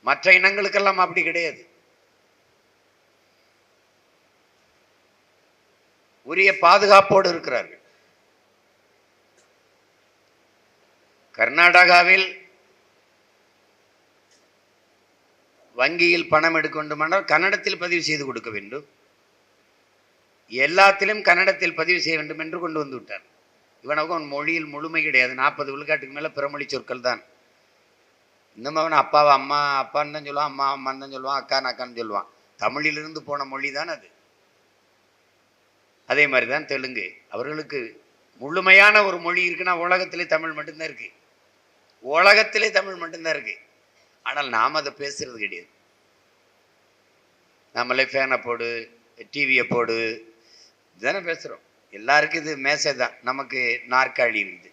மற்ற இனங்களுக்கெல்லாம் அப்படி கிடையாது. உரிய பாதுகாப்போடு இருக்கிறார்கள். கர்நாடகாவில் வங்கியில் பணம் எடுக்க வேண்டுமானால் கன்னடத்தில் பதிவு செய்து கொடுக்க வேண்டும். எல்லாத்திலும் கன்னடத்தில் பதிவு செய்ய வேண்டும் என்று கொண்டு வந்து விட்டார். இவனுக்கும் மொழியில் முழுமை கிடையாது. 40 விழுக்காட்டுக்கு மேல பிறமொழி சொற்கள் தான். இன்னும் அவன் அப்பாவை அம்மா அப்பான்னு தான் சொல்லுவான், அம்மா அம்மான்னு தான் சொல்லுவான், அக்கான்னு அக்கான்னு சொல்லுவான். தமிழிலிருந்து போன மொழி தான் அது. அதே மாதிரி தான் தெலுங்கு. அவர்களுக்கு முழுமையான ஒரு மொழி இருக்குன்னா உலகத்திலே தமிழ் மட்டும்தான் இருக்கு. உலகத்திலே தமிழ் மட்டும்தான் இருக்கு. ஆனால் நாம் அதை பேசுறது கிடையாது. நம்மளே ஃபேனை போடு, டிவியை போடு, இதுதானே பேசுகிறோம். எல்லாருக்கும் இது மேசை தான், நமக்கு நாற்காலி இருக்குது.